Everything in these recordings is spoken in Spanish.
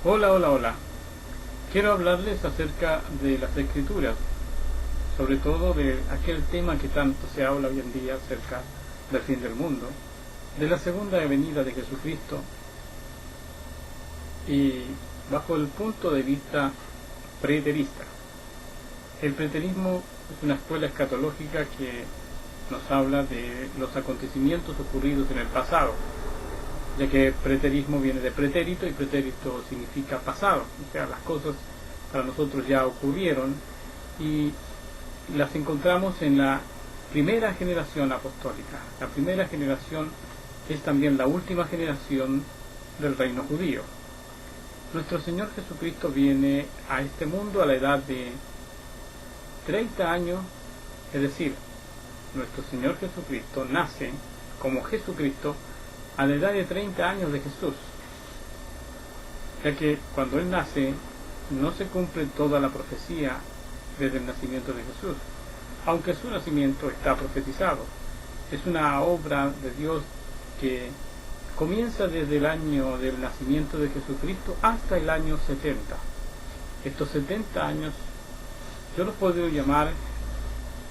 Hola, hola, hola. Quiero hablarles acerca de las escrituras, sobre todo de aquel tema que tanto se habla hoy en día acerca del fin del mundo, de la segunda venida de Jesucristo, y bajo el punto de vista preterista. El preterismo es una escuela escatológica que nos habla de los acontecimientos ocurridos en el pasado, ya que preterismo viene de pretérito y pretérito significa pasado, o sea, las cosas para nosotros ya ocurrieron y las encontramos en la primera generación apostólica. La primera generación es también la última generación del reino judío. Nuestro Señor Jesucristo viene a este mundo a la edad de 30 años, es decir, nuestro Señor Jesucristo nace como Jesucristo a la edad de 30 años de Jesús, ya que cuando Él nace no se cumple toda la profecía desde el nacimiento de Jesús, aunque su nacimiento está profetizado. Es una obra de Dios que comienza desde el año del nacimiento de Jesucristo hasta el año 70. Estos 70 años yo los puedo llamar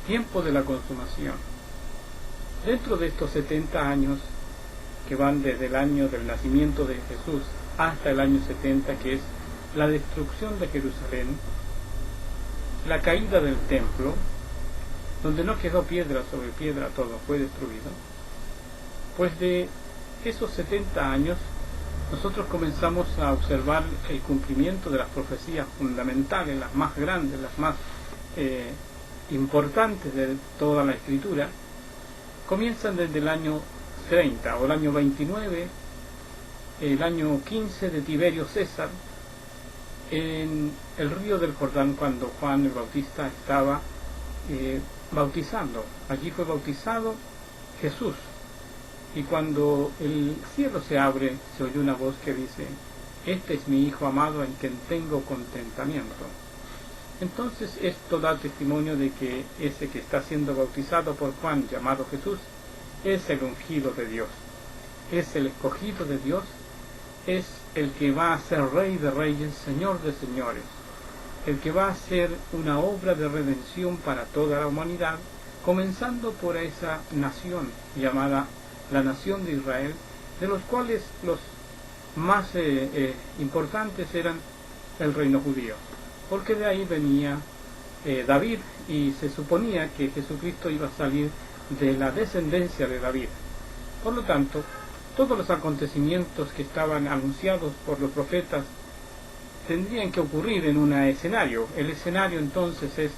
tiempo de la consumación. Dentro de estos 70 años que van desde el año del nacimiento de Jesús hasta el año 70, que es la destrucción de Jerusalén, la caída del templo, donde no quedó piedra sobre piedra, todo fue destruido. Pues de esos 70 años nosotros comenzamos a observar el cumplimiento de las profecías fundamentales, las más grandes, las más importantes de toda la Escritura. Comienzan desde el año 30 o el año 29, el año 15 de Tiberio César, en el río del Jordán, cuando Juan el Bautista estaba bautizando. Allí fue bautizado Jesús, y cuando el cielo se abre, se oye una voz que dice: este es mi Hijo amado en quien tengo contentamiento. Entonces esto da testimonio de que ese que está siendo bautizado por Juan, llamado Jesús, es el ungido de Dios, es el escogido de Dios, es el que va a ser Rey de Reyes, Señor de Señores, el que va a hacer una obra de redención para toda la humanidad, comenzando por esa nación llamada la nación de Israel, de los cuales los más importantes eran el reino judío, porque de ahí venía David, y se suponía que Jesucristo iba a salir de la descendencia de David. Por lo tanto, todos los acontecimientos que estaban anunciados por los profetas tendrían que ocurrir en un escenario. El escenario entonces es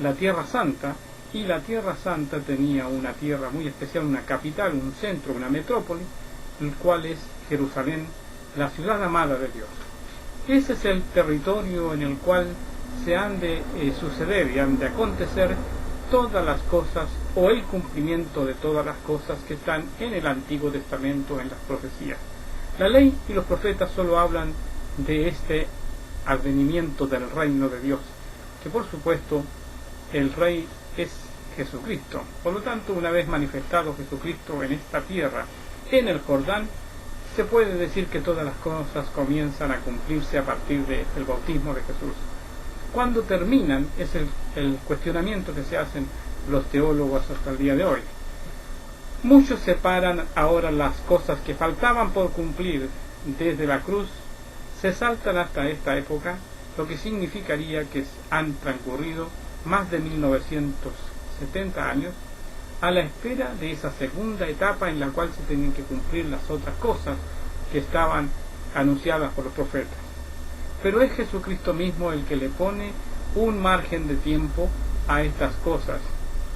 la Tierra Santa, y la Tierra Santa tenía una tierra muy especial, una capital, un centro, una metrópoli, el cual es Jerusalén, la ciudad amada de Dios. Ese es el territorio en el cual se han de suceder y han de acontecer todas las cosas, o el cumplimiento de todas las cosas que están en el Antiguo Testamento, en las profecías. La ley y los profetas solo hablan de este advenimiento del reino de Dios, que por supuesto el Rey es Jesucristo. Por lo tanto, una vez manifestado Jesucristo en esta tierra, en el Jordán, se puede decir que todas las cosas comienzan a cumplirse a partir del bautismo de Jesús. Cuando terminan es el cuestionamiento que se hacen los teólogos hasta el día de hoy. Muchos separan ahora las cosas que faltaban por cumplir desde la cruz, se saltan hasta esta época, lo que significaría que han transcurrido más de 1970 años a la espera de esa segunda etapa en la cual se tienen que cumplir las otras cosas que estaban anunciadas por los profetas. Pero es Jesucristo mismo el que le pone un margen de tiempo a estas cosas.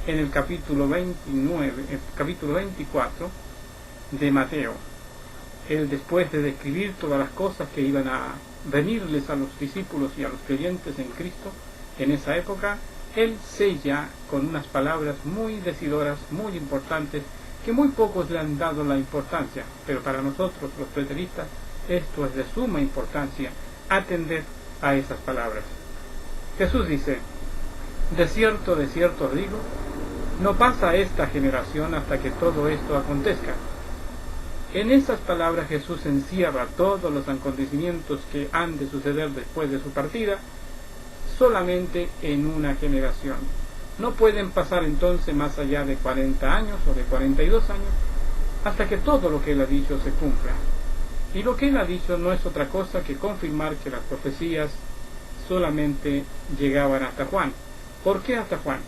En el capítulo 24 de Mateo, él, después de describir todas las cosas que iban a venirles a los discípulos y a los creyentes en Cristo en esa época, él sella con unas palabras muy decidoras, muy importantes, que muy pocos le han dado la importancia, pero para nosotros los preteristas esto es de suma importancia, atender a esas palabras. Jesús dice: de cierto os digo, no pasa esta generación hasta que todo esto acontezca. En esas palabras Jesús encierra todos los acontecimientos que han de suceder después de su partida solamente en una generación. No pueden pasar entonces más allá de 40 años o de 42 años hasta que todo lo que él ha dicho se cumpla. Y lo que él ha dicho no es otra cosa que confirmar que las profecías solamente llegaban hasta Juan. ¿Por qué hasta Juan?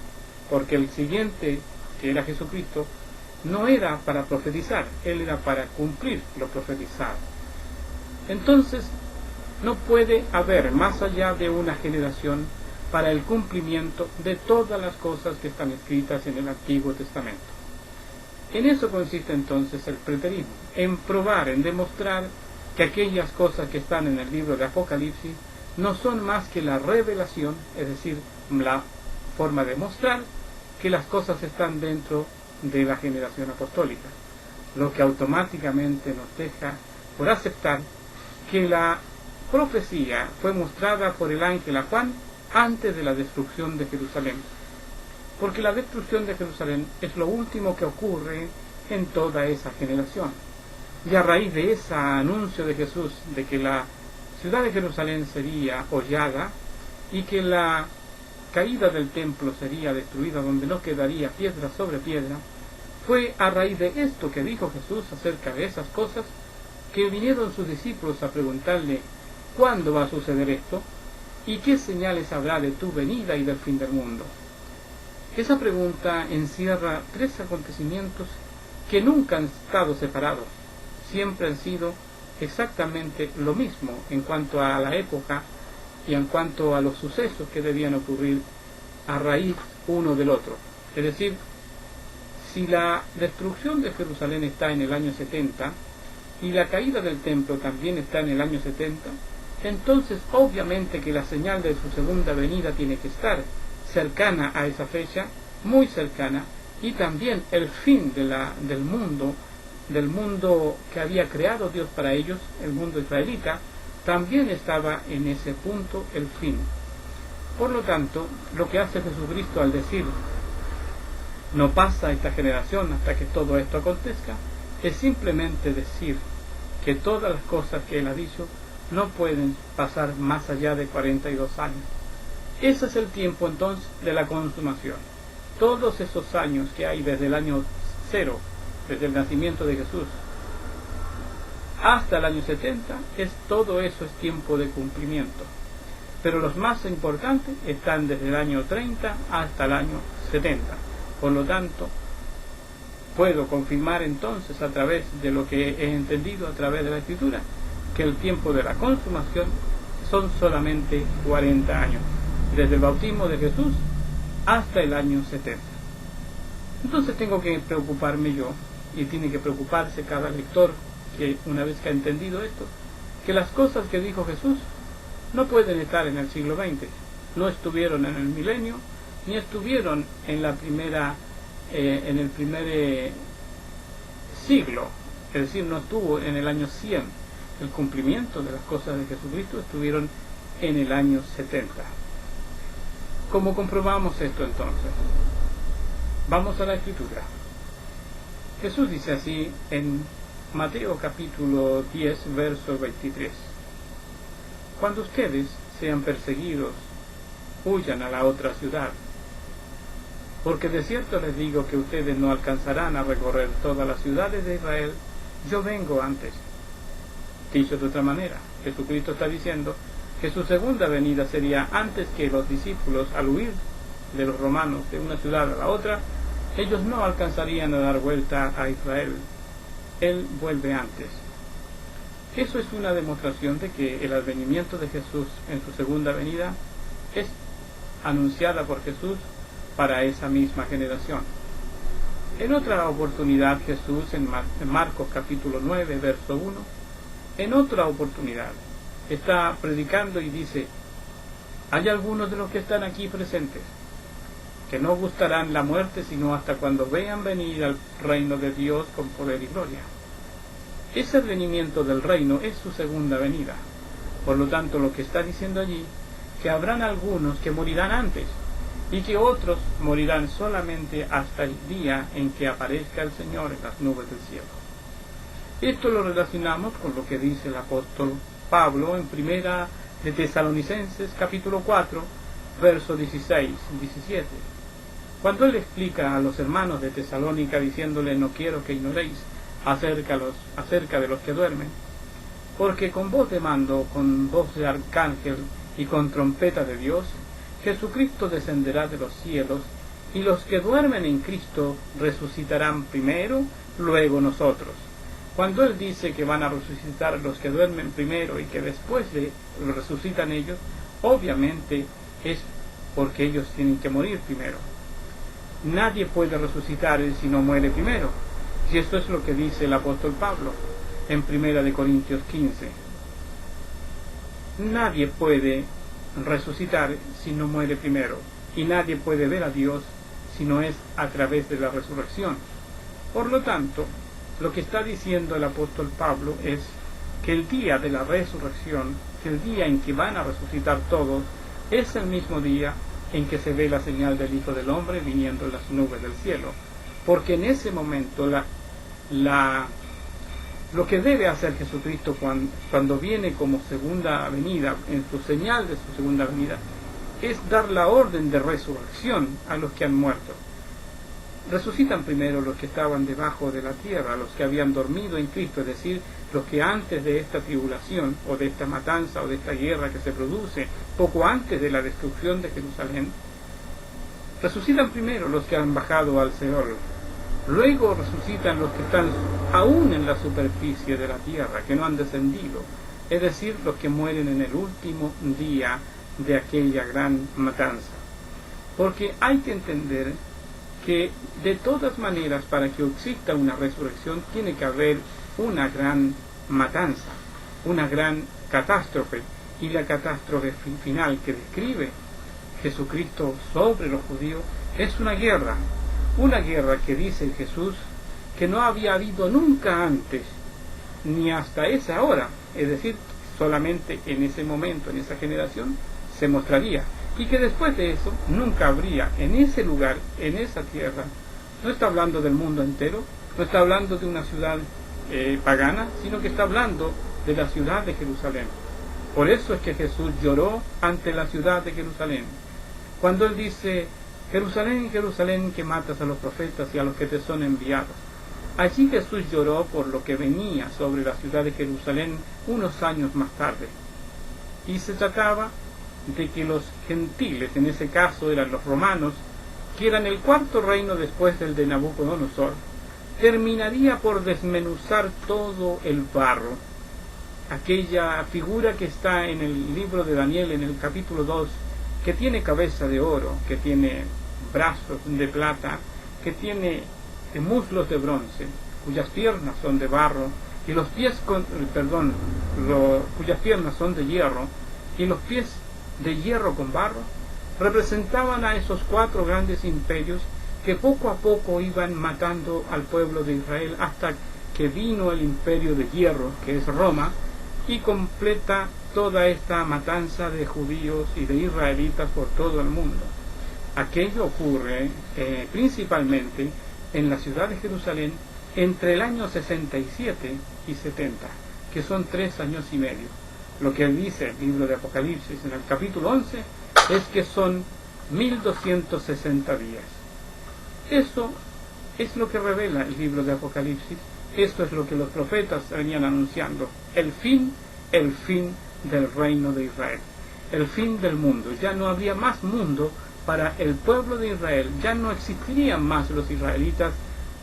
Porque el siguiente, que era Jesucristo, no era para profetizar, él era para cumplir lo profetizado. Entonces, no puede haber más allá de una generación para el cumplimiento de todas las cosas que están escritas en el Antiguo Testamento. En eso consiste entonces el preterismo, en probar, en demostrar que aquellas cosas que están en el libro de Apocalipsis no son más que la revelación, es decir, la forma de mostrar que las cosas están dentro de la generación apostólica, lo que automáticamente nos deja por aceptar que la profecía fue mostrada por el ángel a Juan antes de la destrucción de Jerusalén, porque la destrucción de Jerusalén es lo último que ocurre en toda esa generación. Y a raíz de ese anuncio de Jesús de que la ciudad de Jerusalén sería hollada y que la caída del templo sería destruida, donde no quedaría piedra sobre piedra, fue a raíz de esto que dijo Jesús acerca de esas cosas que vinieron sus discípulos a preguntarle ¿cuándo va a suceder esto? ¿Y qué señales habrá de tu venida y del fin del mundo? Esa pregunta encierra tres acontecimientos que nunca han estado separados, siempre han sido exactamente lo mismo en cuanto a la época y en cuanto a los sucesos que debían ocurrir a raíz uno del otro. Es decir, si la destrucción de Jerusalén está en el año 70 y la caída del templo también está en el año 70, entonces obviamente que la señal de su segunda venida tiene que estar cercana a esa fecha, muy cercana, y también el fin del mundo que había creado Dios para ellos, el mundo israelita, también estaba en ese punto el fin. Por lo tanto, lo que hace Jesucristo al decir no pasa esta generación hasta que todo esto acontezca, es simplemente decir que todas las cosas que él ha dicho no pueden pasar más allá de 42 años. Ese es el tiempo entonces de la consumación. Todos esos años que hay desde el año 0, desde el nacimiento de Jesús, hasta el año 70, todo eso es tiempo de cumplimiento. Pero los más importantes están desde el año 30 hasta el año 70. Por lo tanto, puedo confirmar entonces a través de lo que he entendido a través de la Escritura, que el tiempo de la consumación son solamente 40 años, desde el bautismo de Jesús hasta el año 70. Entonces tengo que preocuparme yo, y tiene que preocuparse cada lector, que una vez que ha entendido esto, que las cosas que dijo Jesús no pueden estar en el siglo XX, no estuvieron en el milenio, ni estuvieron en el primer siglo, es decir, no estuvo en el año 100. El cumplimiento de las cosas de Jesucristo estuvieron en el año 70. ¿Cómo comprobamos esto entonces? Vamos a la Escritura. Jesús dice así en Mateo capítulo 10, verso 23. Cuando ustedes sean perseguidos, huyan a la otra ciudad, porque de cierto les digo que ustedes no alcanzarán a recorrer todas las ciudades de Israel, yo vengo antes. Dicho de otra manera, Jesucristo está diciendo que su segunda venida sería antes que los discípulos, al huir de los romanos de una ciudad a la otra, ellos no alcanzarían a dar vuelta a Israel. Él vuelve antes. Eso es una demostración de que el advenimiento de Jesús en su segunda venida es anunciada por Jesús para esa misma generación. En otra oportunidad Jesús, en Marcos capítulo 9, verso 1, en otra oportunidad está predicando y dice: hay algunos de los que están aquí presentes que no gustarán la muerte sino hasta cuando vean venir al reino de Dios con poder y gloria. Ese advenimiento del reino es su segunda venida. Por lo tanto, lo que está diciendo allí, que habrán algunos que morirán antes y que otros morirán solamente hasta el día en que aparezca el Señor en las nubes del cielo. Esto lo relacionamos con lo que dice el apóstol Pablo en Primera de Tesalonicenses capítulo 4, versos 16 y 17. Cuando él explica a los hermanos de Tesalónica diciéndole: no quiero que ignoréis acerca de los que duermen, porque con voz de mando, con voz de arcángel y con trompeta de Dios, Jesucristo descenderá de los cielos, y los que duermen en Cristo resucitarán primero, luego nosotros. Cuando él dice que van a resucitar los que duermen primero y que después resucitan ellos, obviamente es porque ellos tienen que morir primero. Nadie puede resucitar si no muere primero. Y esto es lo que dice el apóstol Pablo en 1 Corintios 15. Nadie puede resucitar si no muere primero, y nadie puede ver a Dios si no es a través de la resurrección. Por lo tanto, lo que está diciendo el apóstol Pablo es que el día de la resurrección, que el día en que van a resucitar todos, es el mismo día en que se ve la señal del Hijo del Hombre viniendo en las nubes del cielo, porque en ese momento lo que debe hacer Jesucristo cuando viene como segunda venida, en su señal de su segunda venida, es dar la orden de resurrección a los que han muerto. Resucitan primero los que estaban debajo de la tierra, los que habían dormido en Cristo, es decir, los que antes de esta tribulación, o de esta matanza, o de esta guerra que se produce, poco antes de la destrucción de Jerusalén, resucitan primero los que han bajado al Seol. Luego resucitan los que están aún en la superficie de la tierra, que no han descendido, es decir, los que mueren en el último día de aquella gran matanza. Porque hay que entender que de todas maneras, para que exista una resurrección, tiene que haber una gran matanza, una gran catástrofe, y la catástrofe final que describe Jesucristo sobre los judíos es una guerra que dice Jesús que no había habido nunca antes, ni hasta esa hora, es decir, solamente en ese momento, en esa generación, se mostraría, y que después de eso nunca habría en ese lugar, en esa tierra. No está hablando del mundo entero, no está hablando de una ciudad pagana, sino que está hablando de la ciudad de Jerusalén. Por eso es que Jesús lloró ante la ciudad de Jerusalén, cuando él dice: Jerusalén, Jerusalén, que matas a los profetas y a los que te son enviados. Allí Jesús lloró por lo que venía sobre la ciudad de Jerusalén unos años más tarde. Y se trataba de que los gentiles, en ese caso eran los romanos, que eran el cuarto reino después del de Nabucodonosor, terminaría por desmenuzar todo el barro. Aquella figura que está en el libro de Daniel, en el capítulo 2, que tiene cabeza de oro, que tiene brazos de plata, que tiene muslos de bronce, cuyas piernas son de barro, y los pies cuyas piernas son de hierro, y los pies de hierro con barro, representaban a esos cuatro grandes imperios que poco a poco iban matando al pueblo de Israel, hasta que vino el imperio de hierro, que es Roma, y completa toda esta matanza de judíos y de israelitas por todo el mundo. Aquello ocurre principalmente en la ciudad de Jerusalén entre el año 67 y 70, que son 3 años y medio. Lo que dice el libro de Apocalipsis en el capítulo 11 es que son 1260 días. Eso es lo que revela el libro de Apocalipsis. Esto es lo que los profetas venían anunciando: el fin del reino de Israel, el fin del mundo. Ya no habría más mundo para el pueblo de Israel, ya no existirían más los israelitas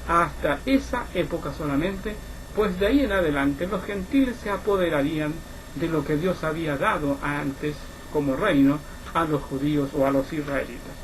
hasta esa época solamente, pues de ahí en adelante los gentiles se apoderarían de lo que Dios había dado antes como reino a los judíos o a los israelitas.